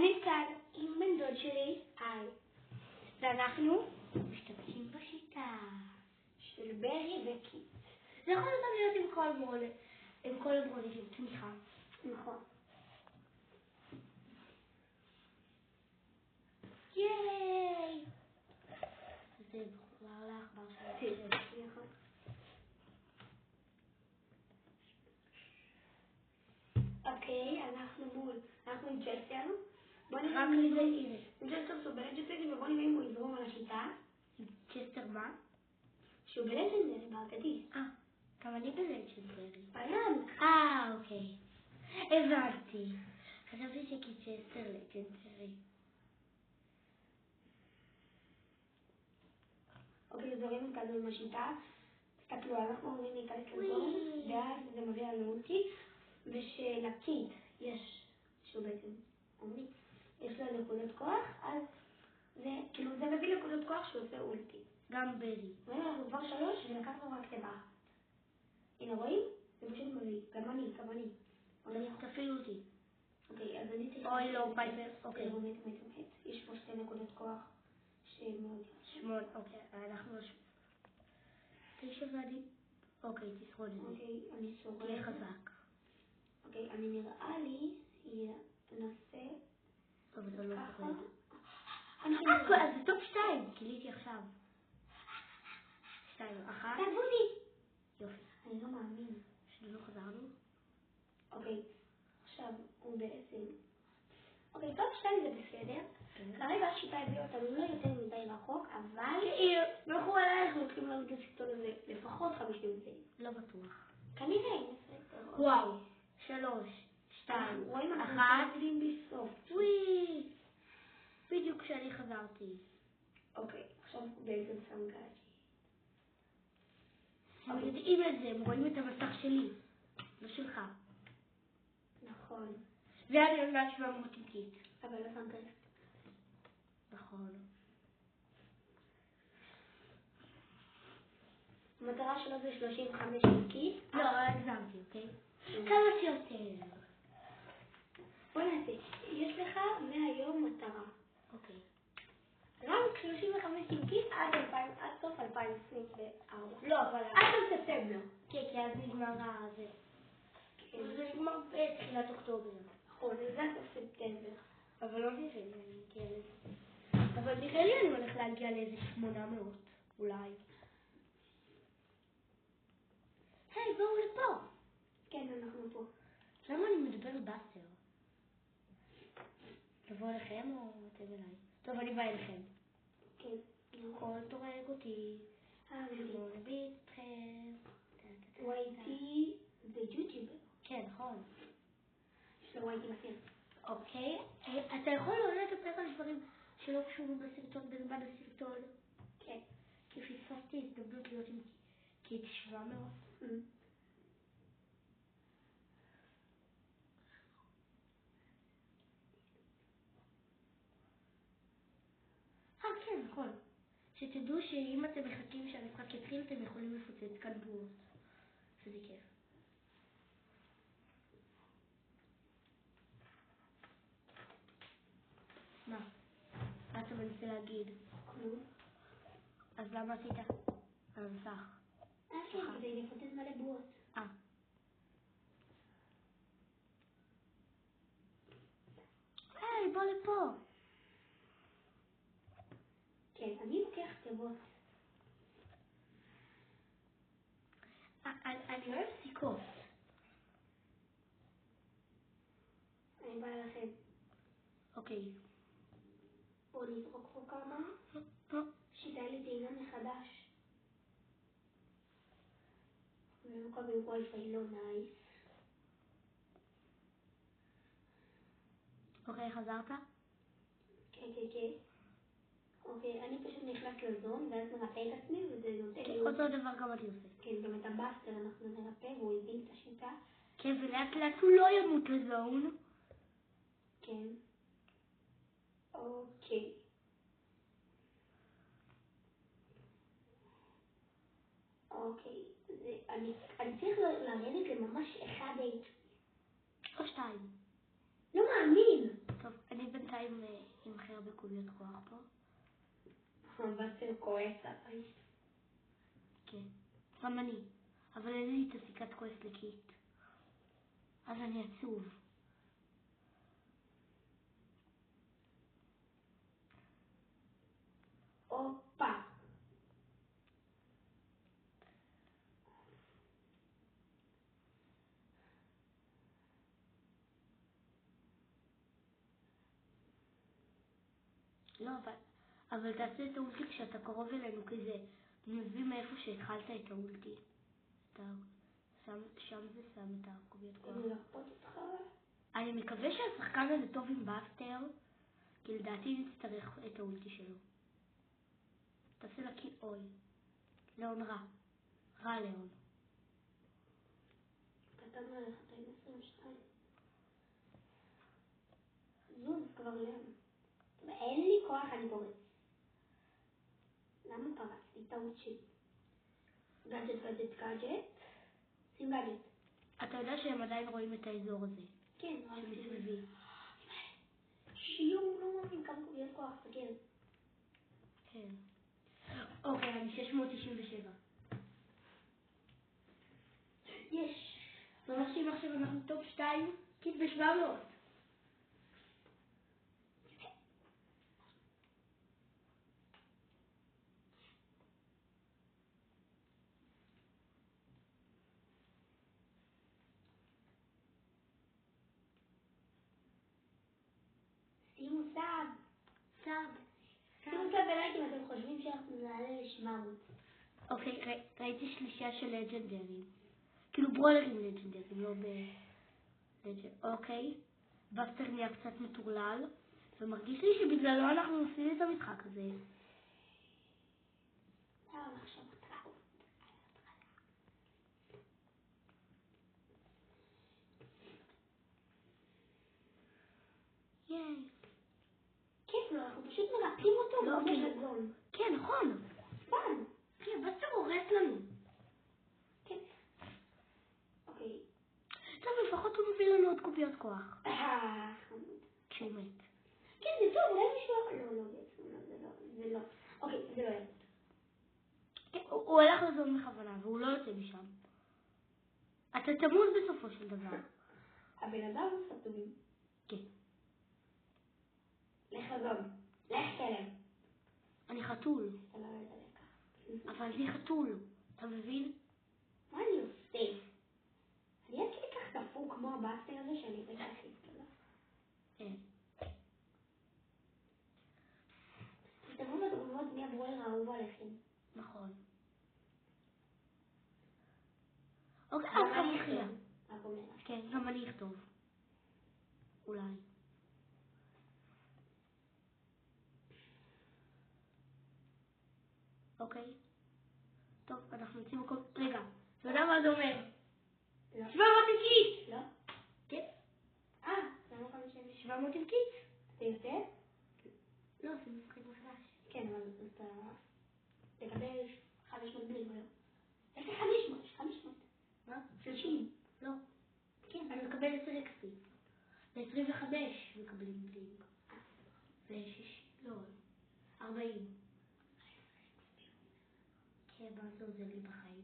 אני כאן עם בן דוד שלי, היי. ואנחנו משתמשים בשיטה של ברי וקיט. זה יכול להיות עם כל מרולת של תמיכה. נכון. ייי! זה בחר לך ברשת. אוקיי, אנחנו עם צ'סטר. בוא נראה מי זה איזה. עם צ'סטר שהוא בלג'נדרי, ובוא נראה אם הוא יזרום על השיטה. צ'סטר מה? שהוא בלג'נדרי, בארגדי. גם אני בלג'נדרי. פעם. אוקיי. הבנתי. חשבתי שכי צ'סטר לג'נדרי. אוקיי, זורים כזה עם השיטה. תסתכלו, אנחנו אומרים להיכנס לזורם, ואז זה מביא לנו אולטי. ושלקיט יש, שהוא בעצם אומרים, יש לו נקודות כוח, אז זה, כאילו זה מביא נקודות כוח שהוא עושה אולטי. גם ברי. ואנחנו כבר 3 ולקחנו רק טבע אחת. הנה רואים? זה פשוט מביא. גם אני. תפעילו אותי. אוקיי, אז אני צריך... אוי לא, פייפר. אוקיי. יש פה 2 נקודות כוח שמאוד... 8, אוקיי. אנחנו... 9 ואני... אוקיי, תשרוד את זה. אוקיי, אני שורד. תהיה חזק. אוקיי, אני נראה לי, ננסה... טוב, זה לא ככה. אז זה טופ 2, גיליתי עכשיו. 2, 1. תעבו לי! יופי. אני לא מאמין. שלא חזרנו? אוקיי, עכשיו הוא בעצם... אוקיי, טופ 2 זה בסדר. כרגע השיטה הביאה אותנו לא יותר מדי רחוק, אבל... בלכו עליי, אנחנו הולכים לעלות את הסרטון הזה לפחות 50 דקות. לא בטוח. כנראה, וואו. 3, 2, 1. וואי! בדיוק כשאני חזרתי. אוקיי, עכשיו בעצם שם גאג'י. הם יודעים את זה, הם רואים את המסך שלי, לא שלך. נכון. ואני יודעת 700 איטית. אבל לא שמת לב. נכון. המטרה שלו זה 35 איטית. לא, הגזמתי, אוקיי? כמה שיותר. בוא נעשה, יש לך מהיום מטרה. אוקיי. רק 35 איטית עד סוף 2024. לא, אבל... עד סוף ספטמבר. כן, כי אז נגמר הזה. זה נגמר בתחילת אוקטובר. נכון, זה סוף ספטמבר. אבל לא נראה לי, אני אגיע לזה. אבל נראה לי אני הולך להגיע לאיזה 800, אולי. היי, בואו לפה. כן, אנחנו פה. למה אני מדבר באסר? תבוא אליכם או אתם אליי? טוב, אני בא אליכם. כן. כל תורג אותי. שמונה ביטכם. וייטי זה יוטיובר. כן, נכון. יש לו וייטי בסרט. אוקיי. אתה יכול לא לדבר על דברים שלא קשורים בסרטון בזמן הסרטון? כן. כי פספסתי הזדמנות להיות עם קיט 700. כן, נכון. שתדעו שאם אתם מחכים שהמשחק יתחיל, אתם יכולים לפוצץ כאן בועות. שזה כיף. מה? מה אתה מנסה להגיד? כלום. אז למה עשית? על המסך. כן, כדי לפוצץ מלא בועות. היי, בוא לפה. כן, אני לוקח תיבות. אני אוהב סיכות. אני באה לכם. אוקיי. בואו נזרוק פה כמה. שיטה לי טעינה מחדש. ומקבל וי-פיי לא נייס. אוקיי, חזרת? כן. אוקיי, אני פשוט נכנס לזון, ואז מרפא את עצמי, וזה נותן לי... אותו דבר גם אני עושה. כן, גם את הבאסטר אנחנו נרפא, והוא הבין את השיטה. כן, ולאט לאט הוא לא ימות לזון. כן. אוקיי. אוקיי, אני צריך לרדת לממש 1 HP. או 2. לא מאמין. טוב, אני בינתיים הרבה קוביות כוח פה. בסטר כועס עליי. כן. גם אני. אבל אין לי את הסיכת כועס לקיט. אז אני עצוב. הופה. לא, אבל תעשה את האולטי כשאתה קרוב אלינו, כי זה מביא מאיפה שהתחלת את האולטי. שם זה שם את הקוביות כוח. אני לחפות אותך. אני מקווה שהשחקן הזה טוב עם באסטר, כי לדעתי נצטרך את האולטי שלו. תעשה לה כי אוי. לאון רע. רע לאון. כתבנו עליך 22. זוז כבר לאון. אין לי כוח, אני פורץ. למה פרצתי? טעות שלי. גאדג'ט. שים גאדג'ט. אתה יודע שהם עדיין רואים את האזור הזה. כן, שמסביבי. שיום לא מבין כמה קוביות כוח, תקן. כן. אוקיי, אני 697. יש. ממש אם עכשיו אנחנו טופ 2, קיט ב-700. שימו סאב. שימו סאב ולייק אם אתם חושבים שאנחנו נעלה ל-700. אוקיי, ראיתי שלישה של לג'נדרים. כאילו ברולרים לג'נדרים, לא אוקיי. בסטר נהיה קצת מטורלל, ומרגיש לי שבגללו אנחנו נפסיד את המשחק הזה. עכשיו התראות. ייי. כיף לו, אנחנו פשוט מרפאים אותו. לא, כמו כאילו. בגדול. כן, נכון. סתם. כן, בסטר הורס לנו. כן. אוקיי. טוב, לפחות הוא מביא לנו עוד קוביות כוח. חמוד. כשהוא מת. כן, זה טוב, אולי מישהו... לא, זה לא. אוקיי, זה לא יהיה. כן, הוא הלך לזון בכוונה, והוא לא יוצא משם. אתה תמות בסופו של דבר. הבן אדם הוא סתומים. כן. לך לזון. לך כלם. אני חתול. אתה לא יודע לקח. אבל אני חתול. אתה מבין? מה אני עושה? אני עד כדי כך דפוק כמו הבאסטר הזה שאני רגע הכי גדולה. כן. תכתבו בתגובות מי הברולר האהוב עליכם. נכון. אוקיי, אז גם מתחילה. כן, גם אני אכתוב. אולי. אוקיי. טוב, אנחנו נמצאים בכל... רגע, אתה יודע מה זה אומר? לא. 700 עם קיץ! לא? כן. זה לא 50. 700 עם קיץ? אתה יוצא? לא, זה משחק מחדש. כן, אבל אתה... תקבל 500 בלי גולר. יש לי 500, יש 500. מה? 30. לא. כן, אני מקבל 10 אקספי. ב-25 מקבלים בלינק. ו-6, לא, 40. כן, מה זה עוזר לי בחיים?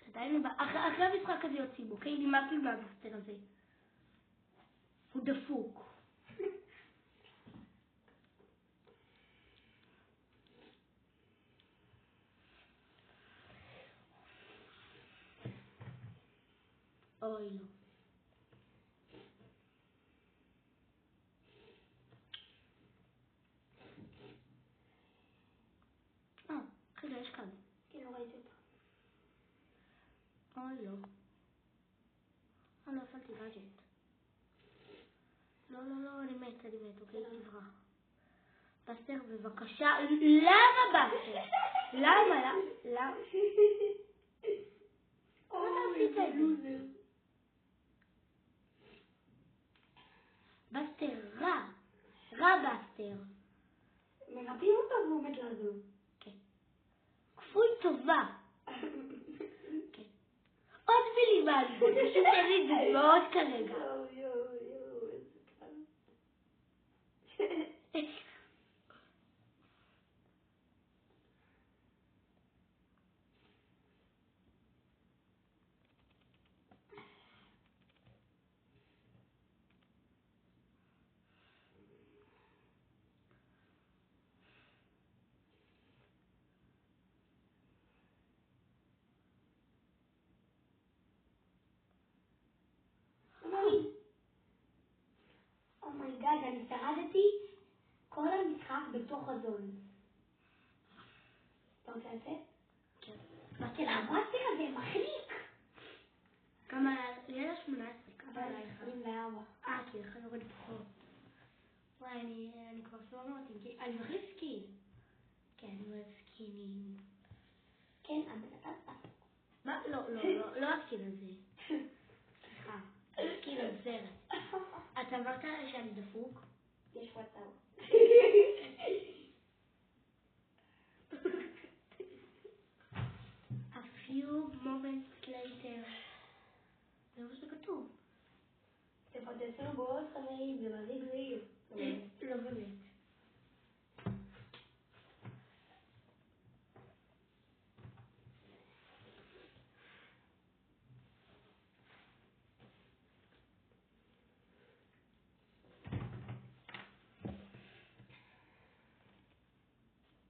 עדיין, אחרי המשחק הזה יוצאים, אוקיי? נמאס לי מהבסטר הזה. הוא דפוק. אוי לא. רגע, יש כאן. כן, לא ראיתי אותך. אוי לא. לא הפעלתי גאדג'ט. לא, אני מת, אוקיי? תברח. בסטר, בבקשה. למה בסטר? למה? אוי, זה לוזר. בסטר, רע בסטר. מרפאים אותו והוא מת לזוז. כן. טובה. כן. עוד מילים מעליבות, פשוט אין לי דוגמאות כרגע. יואו, איזה קל. אומייגאד, אני שרדתי כל המשחק בתוך הזון. אתה רוצה לצאת? כן. כן, הבאסטר הזה מחליק. כמה לילה 18, כמה עלייך? 24. כי לך יורד פחות. וואי, אני כבר 700, אני מחליף סקין. כן, אני אוהב סקינים. כן, אבל מה? לא הסקין הזה. סליחה, הסקין הסרט. אתה אמרת שאני דפוק? יש וואטסאפ. A few moments later. זה מה שכתוב. תפוצצו בעוד חברים, זה מזיק זהיר. לא באמת.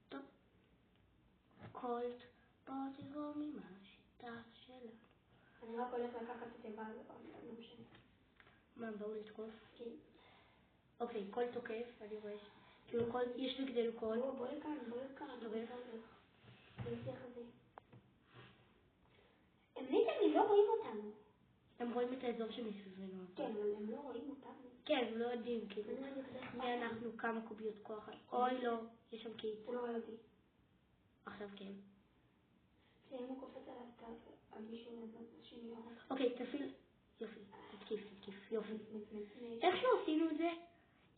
טוב. קולט, בוא תראו ממה השיטה שלנו. אני רק הולך לקחת את התיבה הזאת, לא משנה. מה, באו לתקוף? כן. אוקיי, קול תוקף, אני רואה. כאילו קול, יש נגדנו קול. בוא לכאן. תוקף. נצליח את זה. הם לא רואים אותנו. הם רואים את האזור שמסביבנו. כן, אבל הם לא רואים אותנו. כן, הם לא יודעים, כאילו. מי אנחנו, כמה קוביות כוח. אוי לא, יש שם קיט. הוא לא רואה אותי. עכשיו כן. כשאם הוא קופץ עליו על מישהו שני יורד. אוקיי, תפעיל. יופי, תתקיף, יופי. איך שעשינו את זה,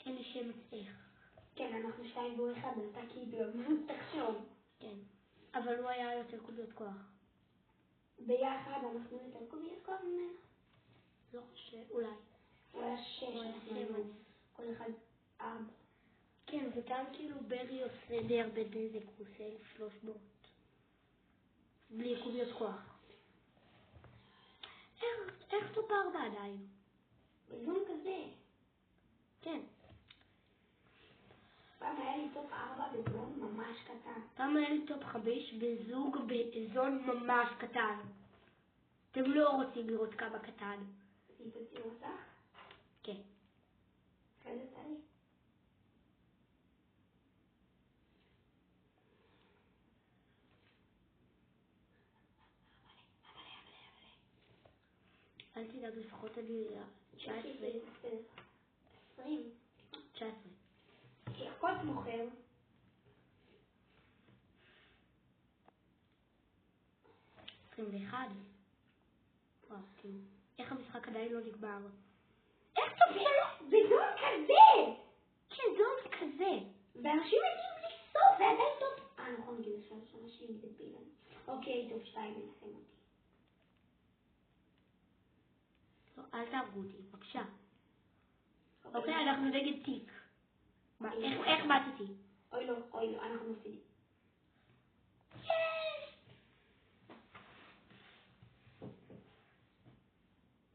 אין לי שמץ איך. כן, אנחנו 2 והוא 1, אתה כאילו, תחשוב. כן, אבל הוא היה יותר קוביות כוח. ביחד אנחנו יותר קוביות כוח ממנו. לא חושב, אולי. הוא היה 6, כל אחד 4. כן, וגם כאילו ברי עושה די הרבה נזק, הוא עושה 300. בלי קוביות כוח. איך טופ 4 עדיין? בזון כזה. כן. פעם היה לי טופ 4 בזון ממש קטן. פעם היה לי טופ 5 בזוג בזון ממש קטן. אתם לא רוצים לראות כמה קטן. זה יפציר אותך? כן. אחרי זה צריך. אל תדאג, לפחות אני 19. 20. 19. ירקות מוכר. וואו, כאילו, איך המשחק עדיין לא נגמר? איך טופ 3? בזון כזה! כן, זון כזה. ואנשים מגיעים בלי סוף, ועדיין טופ... נכון, כאילו יש אנשים דבילים. אוקיי, טופ 2 נסיים אותי. לא, אל תהרגו אותי, בבקשה. אוקיי, אנחנו נגד תיק. מה, איך מתתי? אוי לא, אנחנו מפסידים.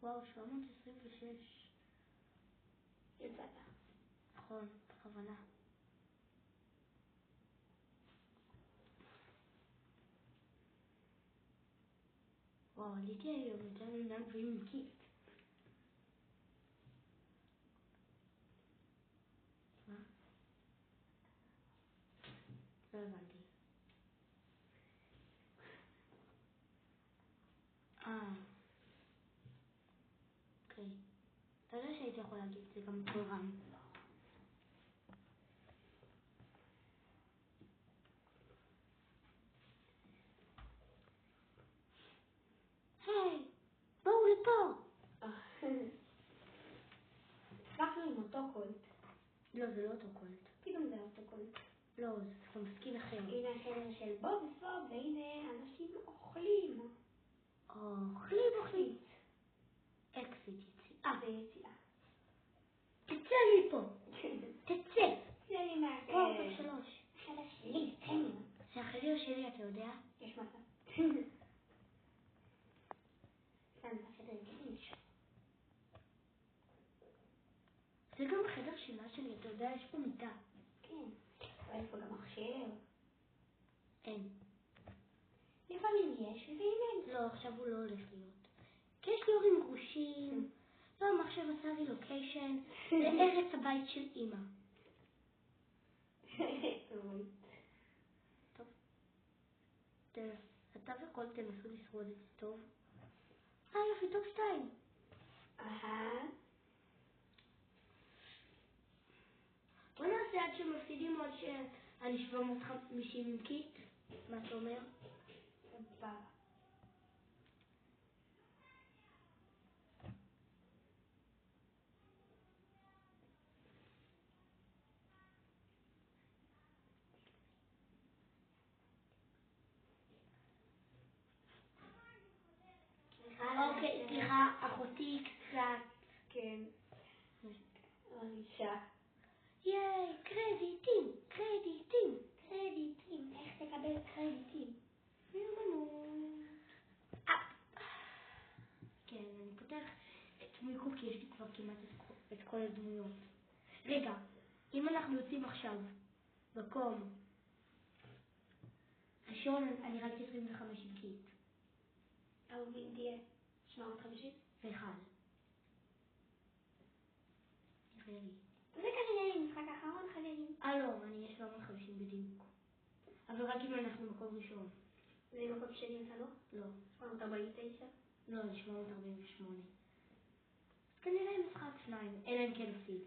וואו, 726. יצאת. נכון, בכוונה. וואו, עליתי היום יותר מדי גבוהים עם קיט. מה? לא הבנתי. אוקיי. אתה יודע שהייתי יכול להגיד את זה גם בקול רם. היי, בואו לפה. הצלחנו עם אותו קולט. לא, זה לא אותו קולט. פתאום זה אותו קולט. לא, זה גם סקין אחר. הנה אחר של בוב וסבוב, והנה אנשים אוכלים. אוכלים. אקזיט יציאה. זה יציאה. תצא מפה. תצא. זה לי מהחדר. פה, טוב 3. החדר שלי, תן לי. זה החדר שלי, אתה יודע? יש מצב. זה החדר שלי. זה גם החדר שלי, אתה יודע, יש פה מיטה. כן. אבל יש פה גם מחשב. אין. לפעמים יש, לפעמים אין. לא, עכשיו הוא לא הולך להיות. כי יש לי הורים גרושים. לא, המחשב עשה רילוקיישן לארץ הבית של אמא. טוב. אתה וכל תנסו לשרוד את זה טוב. יופי, טוב 2. בוא נעשה עד שמפסידים עוד שאני 750 עם קיט. מה אתה אומר? סבבה. אוקיי, סליחה, אחותי קצת. כן. רגישה. ייי, קרדיטים. קרדיטים. איך תקבל קרדיטים? כן, אני פותח את מיקרו כי יש לי כבר כמעט את כל הדמויות. רגע, אם אנחנו יוצאים עכשיו מקום ראשון, אני רק 25 עם קיט. אהובים תהיה 750? ואחד. נראה לי. זה כנראה משחק האחרון, חברים. לא, אני יש 750 בדיוק. אבל רק אם אנחנו מקום ראשון. זה מקום שני אתה לא? לא. 749? לא, זה 748. אז כנראה משחק 2, אלא אם כן עושים.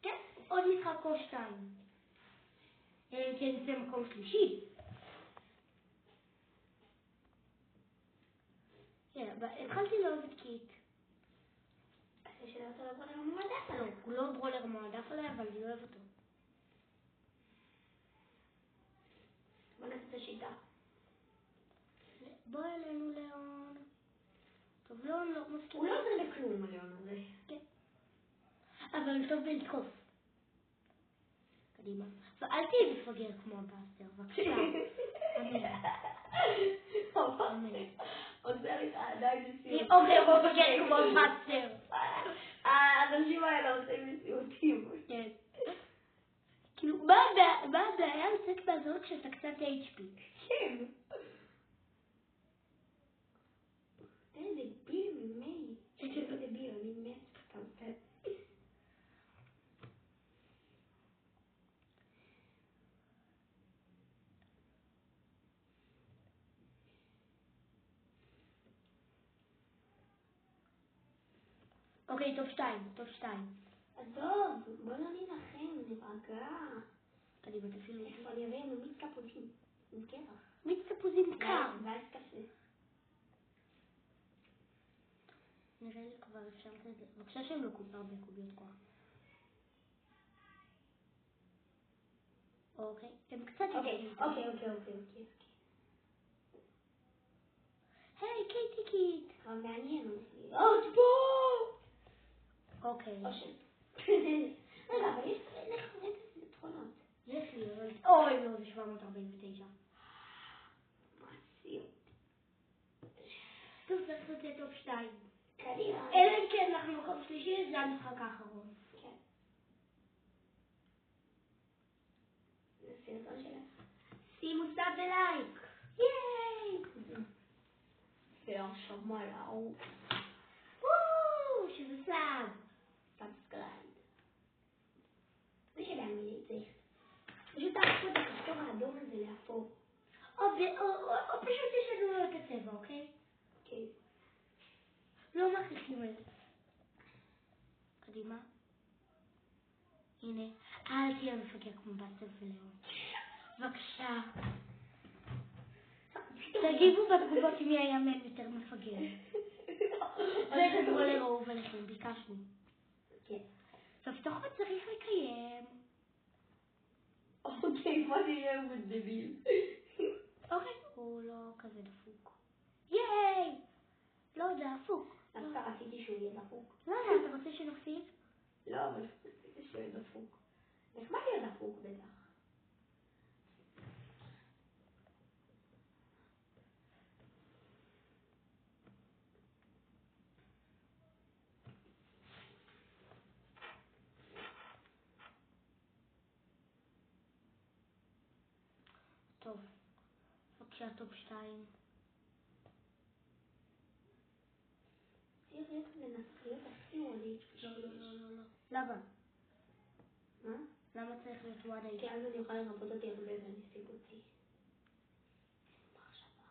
כן, עוד משחק או 2. אלא אם כן זה מקום שלישי. התחלתי לאהוב את קיט. זה שלא אותו ברולר מועדף עליו. לא, הוא לא ברולר מועדף עליי, אבל אני אוהב אותו. בוא נעשה את השיטה. בוא אלינו ליאון. טוב, ליאון לא מסכים. הוא לא עושה בכלום הליאון הזה. כן. אבל טוב בלתקוף. קדימה. ואל תהיה מפגר כמו הבאסטר, בבקשה. אמן. עושה לי את העדיין נסיעות. אוקיי, בוא מפגר כמו הבאסטר. האנשים האלה עושים נסיעותים. כן. כאילו, מה הבעיה לצאת מהזרות כשאתה קצת HP? כן. איזה דביל ממני. איזה דביל, אני מת כזה. אוקיי, טוב 2. עזוב, בוא לא נלחם, נרגע. קדימה, תפעילו. איפה אני אביא לנו מיץ קפוצים. עם קרח. מיץ תפוזים קר. ואז קפה. נראה לי כבר אפשר כזה. בבקשה שהם לא קופה הרבה קוביות כוח. אוקיי, הם קצת... אוקיי. היי, קייטי קיט. מעניין אותי. עוד פה! אוקיי. רגע, אבל יש לך תכונות. יש לי, אבל... אוי, לא, זה 749. מעשיות. טוב, צריך לצאת טוב 2. קדימה. אלא אם כן אנחנו מקום שלישי, זה המשחק האחרון. כן. זה סרטון שלה. שימו סאב ולייק. ייי! ועכשיו מה לאו? שזה סאב. סאבסקרייב. זה שלהאמין צריך. פשוט תהפכו את הכפתור האדום הזה לאפור. או פשוט תשנו לו את הצבע, אוקיי? כן. לא מכניסים את זה. קדימה. הנה, אל תהיה מפגר כמו באסטר וליאון. בבקשה. תגיבו בתגובות מי היה מהם יותר מפגר. זה ברולר אהוב עליכם, ביקשנו. כן. הבטחות צריך לקיים. אוקיי, מה נראה בדביל? שהוא יהיה דפוק. לא יודע, אתה רוצה שנוסיף? לא, אבל זה שהוא יהיה דפוק. נחמד להיות דפוק בטח. טוב, בבקשה טופ 2. צריך להיות לנצחיות הכי הולית. לא. למה? מה? למה צריך להיות וואדה? כי אז אני אוכל לרפות אותי הרבה ואני אשיג אותי. מחשבה.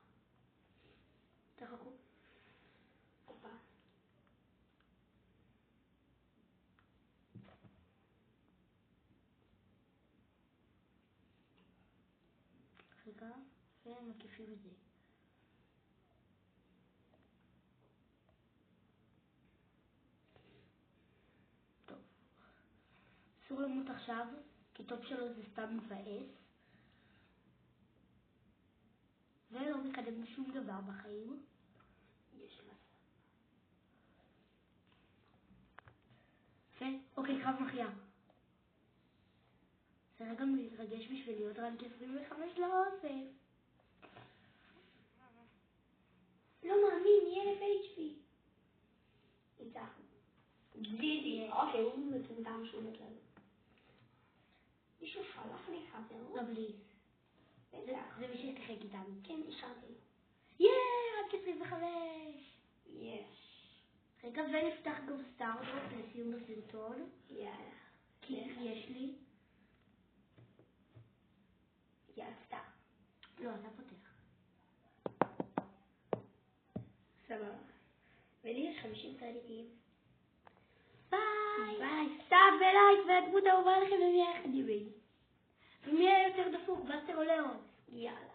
תחכו. הופה. רגע, ומקיפים את זה. טוב. אסור למות עכשיו, כי טופ שלו זה סתם מבאס. ולא מקדם שום דבר בחיים. יש מסע. אוקיי, קרב מכריע. זה רגע מתרגש בשביל להיות רנק 25 לאוסף. לא מאמין, יהיה ל-HP. ניצחנו. גידי. אוקיי, הוא מטומטם שהוא בכלל. מישהו שלח לי חבר? לא בלי. בטח. זה מי ששיחק איתנו. כן, השארתי לו. רנק 25! יש. רגע, ונפתח גם סטארדרופ לסיום הסרטון. יאללה. כי יש לי. יצא. לא, אתה פותח. סבבה. ולי יש 50 קרדיטים. ביי! סאב ולייק והדמות האהובה לכם ומי היחד ימי. ומי היה יותר דפוק, בסטר או לאון? יאללה.